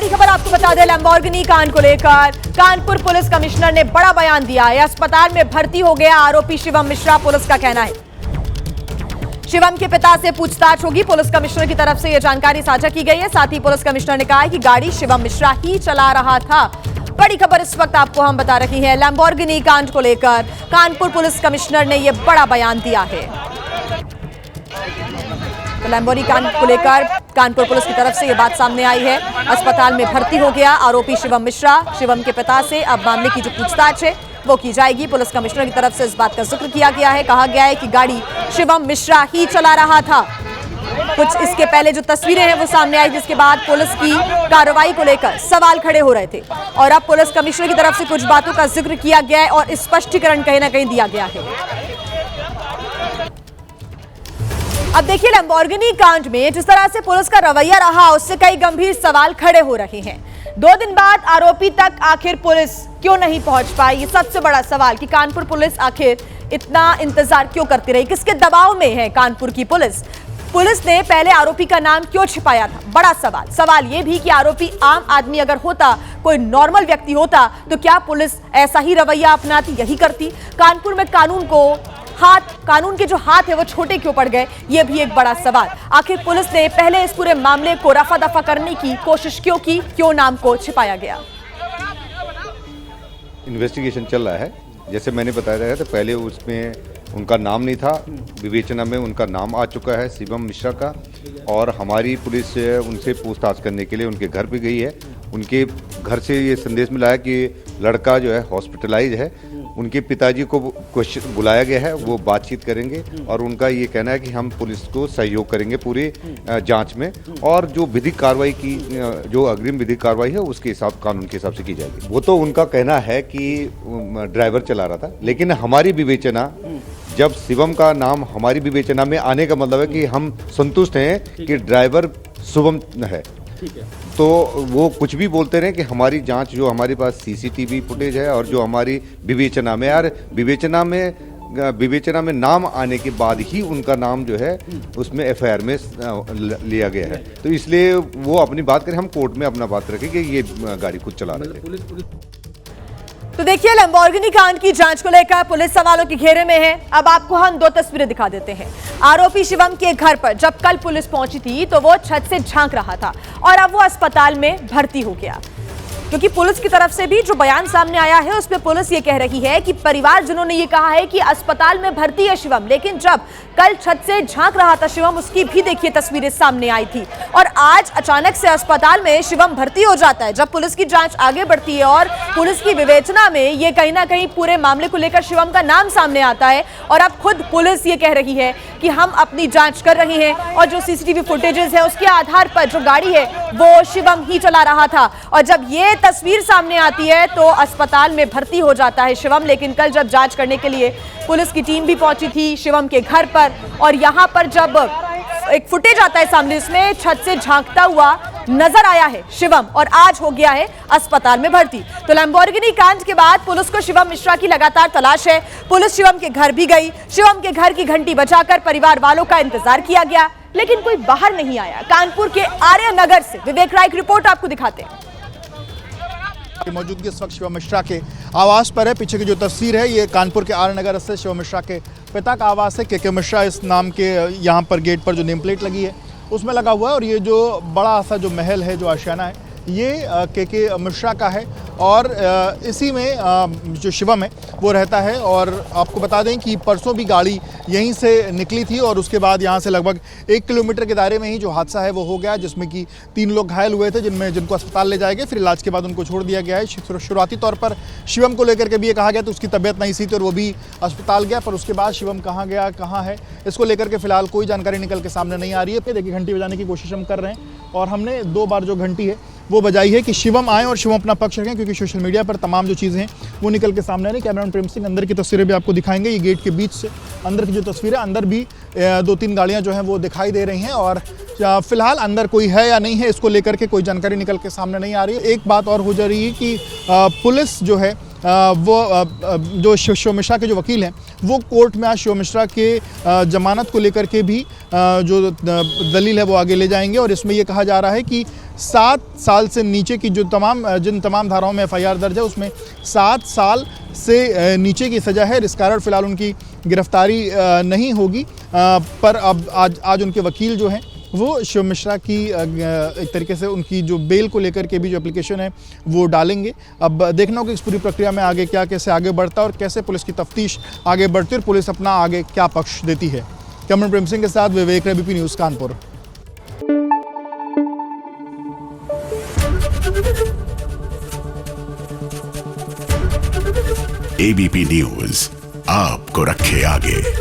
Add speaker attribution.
Speaker 1: बड़ी खबर आपको बता दें, लैम्बोर्गिनी कांड को लेकर कानपुर पुलिस कमिश्नर ने बड़ा बयान दिया है। अस्पताल में भर्ती हो गया आरोपी शिवम मिश्रा, पुलिस का कहना है। शिवम के पिता से पूछताछ होगी, पुलिस कमिश्नर की तरफ से यह जानकारी साझा की गई है। साथ ही पुलिस कमिश्नर ने कहा है कि गाड़ी शिवम मिश्रा ही चला रहा था। बड़ी खबर इस वक्त आपको हम बता रही हैं, लैम्बोर्गिनी कांड को लेकर कानपुर पुलिस कमिश्नर ने यह बड़ा बयान दिया है। तो लैम्बोर्गिनी कांड को लेकर कानपुर पुलिस की तरफ से यह बात सामने आई है। अस्पताल में भर्ती हो गया आरोपी शिवम मिश्रा। शिवम के पिता से अब मामले की जो पूछताछ है वो की जाएगी। पुलिस कमिश्नर की तरफ से इस बात का जिक्र किया गया है। कहा गया है कि गाड़ी शिवम मिश्रा ही चला रहा था। कुछ इसके पहले जो तस्वीरें हैं वो सामने आई, जिसके बाद पुलिस की कार्रवाई को लेकर सवाल खड़े हो रहे थे और अब पुलिस कमिश्नर की तरफ से कुछ बातों का जिक्र किया गया है और स्पष्टीकरण कहीं ना कहीं दिया गया है। अब देखिए, लैम्बोर्गिनी कांड में जिस तरह से पुलिस का रवैया रहा उससे कई गंभीर सवाल खड़े हो रहे हैं। 2 दिन बाद आरोपी तक आखिर पुलिस क्यों नहीं पहुंच पाई, ये सबसे बड़ा सवाल कि कानपुर पुलिस आखिर इतना इंतजार क्यों करती रही, किसके दबाव में है कानपुर की पुलिस। पुलिस ने पहले आरोपी का नाम क्यों छिपाया था, बड़ा सवाल यह भी कि आरोपी आम आदमी अगर होता, कोई नॉर्मल व्यक्ति होता तो क्या पुलिस ऐसा ही रवैया अपनाती, यही करती। कानपुर में कानून के जो हाथ है वो छोटे क्यों पड़ गए, ये भी एक बड़ा सवाल। आखिर पुलिस ने पहले इस पूरे मामले को रफा दफा करने की कोशिश क्यों की, क्यों नाम को छिपाया गया।
Speaker 2: इन्वेस्टिगेशन चल रहा है। जैसे मैंने बताया था, पहले उसमें उनका नाम नहीं था, विवेचना में उनका नाम आ चुका है शिवम मिश्रा का, और हमारी पुलिस उनसे पूछताछ करने के लिए उनके घर पे गई है। उनके घर से ये संदेश मिला है कि लड़का जो है हॉस्पिटलाइज है। उनके पिताजी को बुलाया गया है, वो बातचीत करेंगे और उनका ये कहना है कि हम पुलिस को सहयोग करेंगे पूरी जांच में, और जो विधिक कार्रवाई की, जो अग्रिम विधिक कार्रवाई है उसके हिसाब, कानून के हिसाब से की जाएगी। वो तो उनका कहना है कि ड्राइवर चला रहा था, लेकिन हमारी विवेचना, जब शिवम का नाम हमारी विवेचना में आने का मतलब है कि हम संतुष्ट हैं कि ड्राइवर शुभम है। तो वो कुछ भी बोलते रहे कि हमारी जांच, जो हमारे पास सीसीटीवी फुटेज है और जो हमारी विवेचना में, यार विवेचना में नाम आने के बाद ही उनका नाम जो है उसमें एफआईआर में लिया गया है। तो इसलिए वो अपनी बात करें, हम कोर्ट में अपना बात रखें कि ये गाड़ी खुद चला रहे थे।
Speaker 1: तो देखिए, लैम्बोर्गिनी कांड की जांच को लेकर पुलिस सवालों के घेरे में है। अब आपको हम 2 तस्वीरें दिखा देते हैं। आरोपी शिवम के घर पर जब कल पुलिस पहुंची थी तो वो छत से झांक रहा था और अब वो अस्पताल में भर्ती हो गया, क्योंकि पुलिस की तरफ से भी जो बयान सामने आया है उसमें पुलिस ये कह रही है कि परिवारजनों ने ये कहा है कि अस्पताल में भर्ती है शिवम, लेकिन जब कल छत से झांक रहा था शिवम, उसकी भी देखिए तस्वीरें सामने आई थी और आज अचानक से अस्पताल में शिवम भर्ती हो जाता है। जब पुलिस की जांच आगे बढ़ती है और पुलिस की विवेचना में ये कहीं ना कहीं पूरे मामले को लेकर शिवम का नाम सामने आता है और अब खुद पुलिस ये कह रही है कि हम अपनी जांच कर रहे हैं और जो सीसीटीवी फुटेजेस है उसके आधार पर जो गाड़ी है वो शिवम ही चला रहा था। और जब ये तस्वीर सामने आती है तो अस्पताल में भर्ती हो जाता है शिवम, लेकिन कल जब जांच करने के लिए पुलिस की टीम भी पहुंची थी शिवम के घर पर और यहां पर जब एक फुटेज आता है सामने, इसमें छत से झांकता हुआ नजर आया है शिवम और आज हो गया है अस्पताल में भर्ती। तो लैम्बोर्गिनी कांड के बाद पुलिस को शिवम मिश्रा की लगातार तलाश है। पुलिस शिवम के घर भी गई, शिवम के घर की घंटी बजाकर परिवार वालों का इंतजार किया गया, लेकिन कोई बाहर नहीं आया। कानपुर के आर्य नगर से विवेक राय की रिपोर्ट आपको दिखाते हैं।
Speaker 3: मौजूदगी इस वक्त शिवम मिश्रा के आवास पर है। पीछे की जो तस्वीर है ये कानपुर के आर्य नगर से शिवम मिश्रा के पिता का आवास है। के मिश्रा इस नाम के यहाँ पर गेट पर जो नेम प्लेट लगी है उसमें लगा हुआ है और ये जो बड़ा सा जो महल है, जो आशियाना है, ये के मिश्रा का है और इसी में जो शिवम है वो रहता है। और आपको बता दें कि परसों भी गाड़ी यहीं से निकली थी और उसके बाद यहाँ से लगभग 1 किलोमीटर के दायरे में ही जो हादसा है वो हो गया, जिसमें कि 3 लोग घायल हुए थे, जिनको अस्पताल ले जाए गए, फिर इलाज के बाद उनको छोड़ दिया गया है। शुरुआती तौर पर शिवम को लेकर के भी ये कहा गया तो उसकी तबीयत नहीं सी थी और वो भी अस्पताल गया, पर उसके बाद शिवम कहाँ गया, कहाँ है, इसको लेकर के फिलहाल कोई जानकारी निकल के सामने नहीं आ रही है। देखिए, घंटी बजाने की कोशिश हम कर रहे हैं और हमने 2 बार जो घंटी है वो बजाई है कि शिवम आए और शिवम अपना पक्ष रखें, क्योंकि सोशल मीडिया पर तमाम जो चीज़ें हैं वो निकल के सामने आ रही। कैमरामैन प्रेम सिंह अंदर की तस्वीरें भी आपको दिखाएंगे। ये गेट के बीच से अंदर की जो तस्वीर है, अंदर भी 2-3 गाड़ियां जो हैं वो दिखाई दे रही हैं और फिलहाल अंदर कोई है या नहीं है इसको लेकर के कोई जानकारी निकल के सामने नहीं आ रही है। एक बात और हो जा रही है कि पुलिस जो है वो जो शिवम मिश्रा के जो वकील हैं वो कोर्ट में आज शिवम मिश्रा के जमानत को लेकर के भी जो दलील है वो आगे ले जाएंगे। और इसमें ये कहा जा रहा है कि 7 साल से नीचे की जिन तमाम धाराओं में FIR दर्ज है उसमें 7 साल से नीचे की सज़ा है। इस कारण फिलहाल उनकी गिरफ्तारी नहीं होगी, पर अब आज उनके वकील जो हैं वो शिवम मिश्रा की एक तरीके से उनकी जो बेल को लेकर के भी जो एप्लीकेशन है वो डालेंगे। अब देखना होगा इस पूरी प्रक्रिया में आगे कैसे आगे बढ़ता है और कैसे पुलिस की तफ्तीश आगे बढ़ती है और पुलिस अपना आगे क्या पक्ष देती है। कैमरा प्रेम सिंह के साथ विवेक, ABP news, Kanpur.
Speaker 4: ABP news आपको रखे आगे।